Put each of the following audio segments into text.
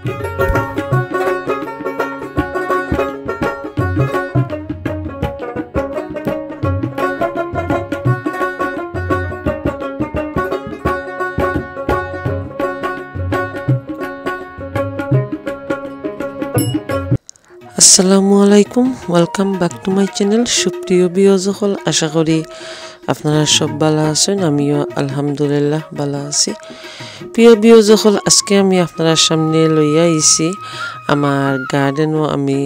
আসসালামু আলাইকুম, welcome back to my channel. সুপ্রিয় বিয়জসকল, আশা করি আপনারা সব ভালো আছেন। আমিও আলহামদুলিল্লাহ ভালো আছি। প্রিয় বিয়জসকল, আজকে আমি আপনার সামনে লইয়া আইছি আমার গার্ডেনও আমি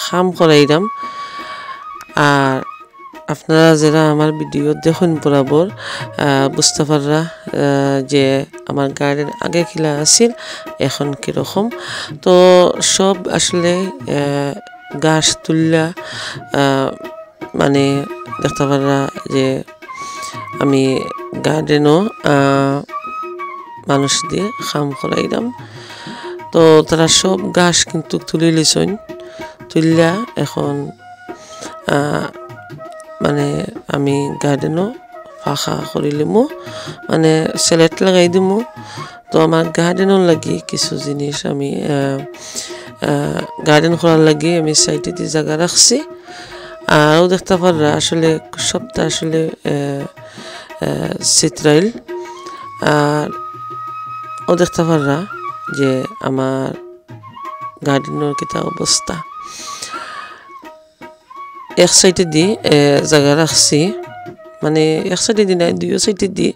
খাম করাইলাম। আর আপনারা যারা আমার ভিডিও দেখুন বরাবর বুঝতে পাররা যে আমার গার্ডেন আগে খিলা আছিল, এখন কীরকম। তো সব আসলে গাছ তুললা মানে দেখতে পাররা যে আমি গার্ডেনও মানুষ দিয়ে খাম করাইলাম। তো তারা সব গাছ কিন্তু তুলে লিছন, তুললা এখন মানে আমি গার্ডেনও ফাঁকা করিলিমো, মানে সেলেট লাগাই দিমু। তো আমার গার্ডেনও লাগি কিছু জিনিস আমি গার্ডেন করার লাগি আমি সাইডে দিয়ে জায়গা রাখছি। আরও দেখতে পাররা আসলে সবটা আসলে চিত্রাইল। আর ও দেখতে পাররা যে আমার গার্ডেনের কিতা অবস্থা। এক সাইডে দিয়ে জায়গা রাখছি, মানে এক সাইডে দিয়ে নাই, দুই সাইডে দিয়ে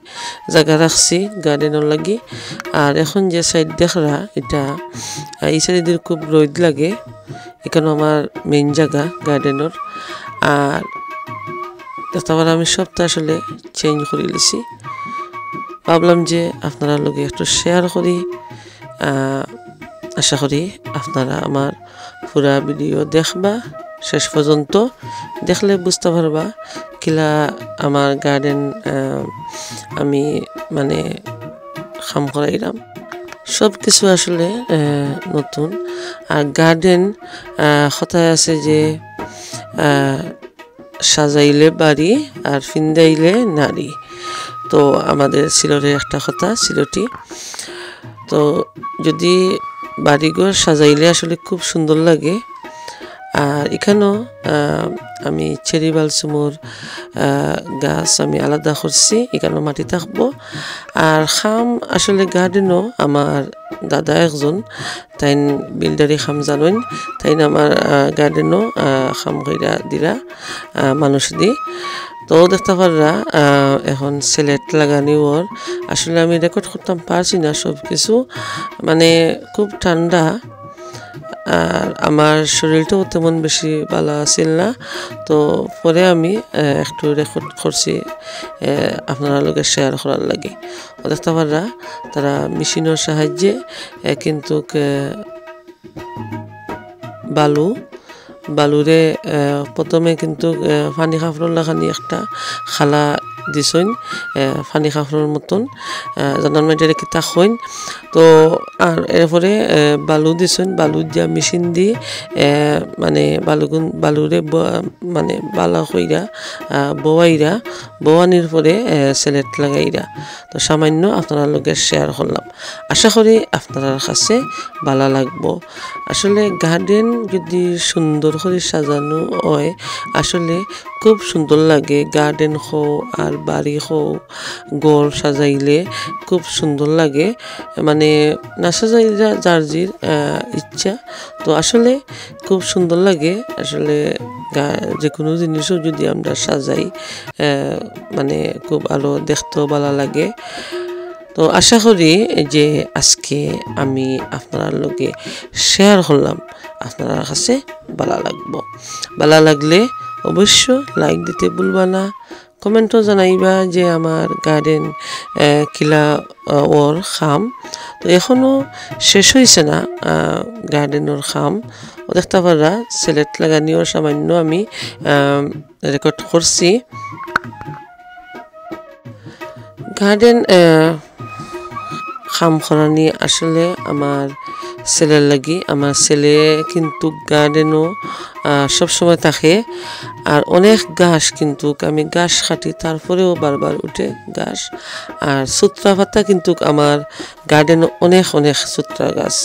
জায়গা রাখছি গার্ডেনের লাগি। আর এখন যে সাইড দেখরা এটা এই সাইডে দিয়ে খুব রোদ লাগে, এখানে আমার মেইন জায়গা গার্ডেনের। আর তারপর আমি সবটা আসলে চেঞ্জ করে লিছি। ভাবলাম যে আপনারা লগে একটু শেয়ার করি। আশা করি আপনারা আমার পুরা ভিডিও দেখবা, শেষ পর্যন্ত দেখলে বুঝতে পারবা কিলা আমার গার্ডেন আমি মানে খাম করাইলাম। সব কিছু আসলে নতুন। আর গার্ডেন কথায় আছে যে সাজাইলে বাড়ি আর ফিন্দাইলে নারী। তো আমাদের সিলেটের একটা কথা, সিলেটি। তো যদি বাড়িঘর সাজাইলে আসলে খুব সুন্দর লাগে। আর এখানেও আমি চেরি বালসুমোর গাছ আমি আলাদা করছি, এখানেও মাটি থাকবো। আর খাম আসলে গার্ডেনও আমার দাদা একজন, তাই বিল্ডারি খাম জানেন, তাই আমার গার্ডেনও খাম কইরা দিলা মানুষ দি। তো দেখতে পাররা এখন সেলেট লাগানি ওর আসলে আমি রেকর্ড করতাম পারছি না সব কিছু, মানে খুব ঠান্ডা। আর আমার শরীরটাও তেমন বেশি ভালো আছিল না। তো পরে আমি একটু রেকর্ড করছি আপনারা লোকের শেয়ার করার লাগে। দেখতে পাররা তারা মেশিনের সাহায্যে কিন্তু বালুরে প্রথমে কিন্তু পানি কাপড় লাগানি একটা খালা দিছইন, পানি কাপড়ের মতন জানান মাইটারে কিতা হইন। তো আর এরপরে বালু দিছইন, বালু দিয়া মেশিন দি মানে বালুরে মানে বালা কইরা বোয়ানির পরে সেলেট লাগাইরা। তো সামান্য আপনারা লোকের শেয়ার করলাম, আশা করি আপনার কাছে ভালো লাগবো। আসলে গার্ডেন যদি সুন্দর করে সাজানো হয় আসলে খুব সুন্দর লাগে। গার্ডেন হো আর বাড়ি হো ঘর সাজাইলে খুব সুন্দর লাগে, মানে না সাজাইলে যার জির ইচ্ছা। তো আসলে খুব সুন্দর লাগে আসলে যে কোনো জিনিসও যদি আমরা সাজাই মানে খুব আলো দেখতেও ভালো লাগে। তো আশা করি যে আজকে আমি আপনার লগে শেয়ার করলাম আপনার কাছে ভালো লাগবো। ভালো লাগলে অবশ্য লাইক দিতে ভুলবা না, কমেন্টও জানাইবা যে আমার গার্ডেন কিলা ওর খাম। তো এখনও শেষ হয়েছে না গার্ডেনের খাম। ও দেখতে পারা সেলেট লাগানিও সামান্য আমি রেকর্ড করছি। গার্ডেন খাম করানি আসলে আমার ছেলের লাগি। আমার ছেলে কিন্তু গার্ডেনও সবসময় থাকে, আর অনেক ঘাস কিন্তু আমি ঘাস কাটি, তারপরেও বারবার উঠে ঘাস। আর সুত্রা পাতা কিন্তু আমার গার্ডেনও অনেক অনেক সুত্রা গাছ,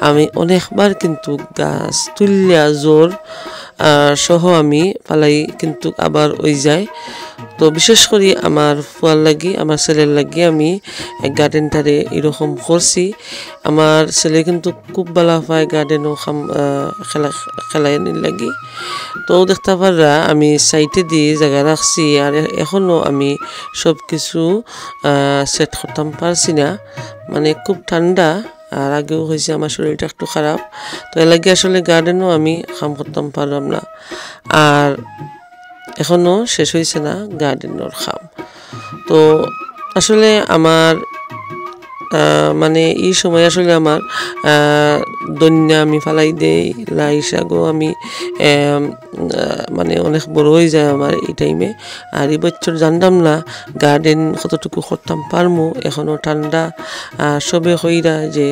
আমি অনেকবার কিন্তু গাছ তুলিয়া জোর সহ আমি পালাই কিন্তু আবার ওই যায়। তো বিশেষ করে আমার ফুয়ার লাগি, আমার ছেলের লাগি আমি গার্ডেনটারে এরকম করছি। আমার ছেলে কিন্তু খুব ভালো পায় গার্ডেনও খেলাই লাগি। তো দেখতে পাররা আমি সাইটে দিয়ে জায়গা রাখছি, আর এখনও আমি সব কিছু সেট করতাম পারছি না, মানে খুব ঠান্ডা। আর আগেও হয়েছে আমার শরীরটা একটু খারাপ, তো এর লাগে আসলে গার্ডেনও আমি কাম করতাম পারলাম না। আর এখনও শেষ হয়েছে না গার্ডেনের কাম। তো আসলে আমার মানে এই সময় আসলে আমার দন্যা আমি ফালাই দেই, লাই শাকও আমি মানে অনেক বড় হয়ে যায় আমার এই টাইমে। আর এই বছর জানতাম না গার্ডেন কতটুকু করতাম পারমু, এখনও ঠান্ডা। সবে হইরা যে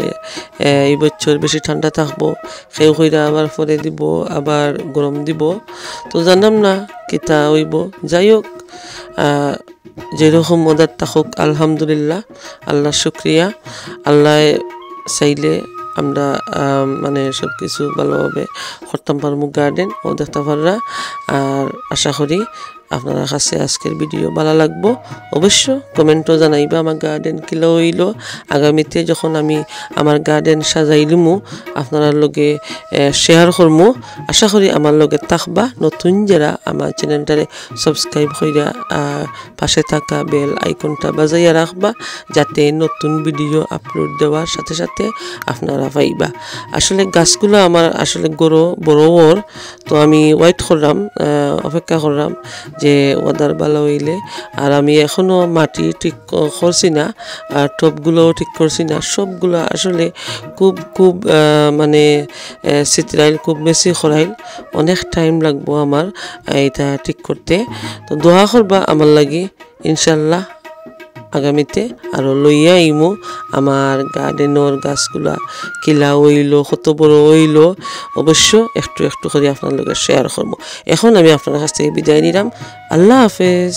এই বছর বেশি ঠান্ডা থাকবো, সেও হইরা আবার পরে দিব, আবার গরম দিব, তো জানতাম না কিতা হইব। যাই হোক, যেরকম ওদের থাকুক আলহামদুলিল্লাহ, আল্লাহ শুক্রিয়া। আল্লাহ চাইলে আমরা মানে সব কিছু ভালোভাবে করতাম পারবো গার্ডেন ও দেখতে পাররা। আর আশা করি আপনার কাছে আজকের ভিডিও ভালো লাগবো। অবশ্য কমেন্টও জানাইবা আমার গার্ডেন কিলো হইল। আগামীতে যখন আমি আমার গার্ডেন সাজাইলিমু আপনার লগে শেয়ার করমু। আশা করি আমার লগে থাকবা। নতুন যারা আমার চ্যানেলটারে সাবস্ক্রাইব কইরা পাশে থাকা বেল আইকনটা বাজাইয়া রাখবা, যাতে নতুন ভিডিও আপলোড দেওয়ার সাথে সাথে আপনারা পাইবা। আসলে গাছগুলো আমার আসলে বড় ওর, তো আমি ওয়েট করলাম, অপেক্ষা করলাম যে ওদার ভালো হইলে। আর আমি এখনও মাটি ঠিক করছি না, টবগুলোও ঠিক করছি না। সবগুলো আসলে খুব মানে চিত্রাইল, খুব বেশি খরাইল, অনেক টাইম লাগবো আমার এটা ঠিক করতে। তো দোয়া করবা আমার লাগি, ইনশাল্লাহ আগামীতে আরও লইয়া আইমু আমার গার্ডেনের গাছগুলা কিলা হইল, কত বড় হইল, অবশ্য একটু একটু করে আপনার লগে শেয়ার করবো। এখন আমি আপনার কাছ থেকে বিদায় নিলাম। আল্লাহ হাফেজ।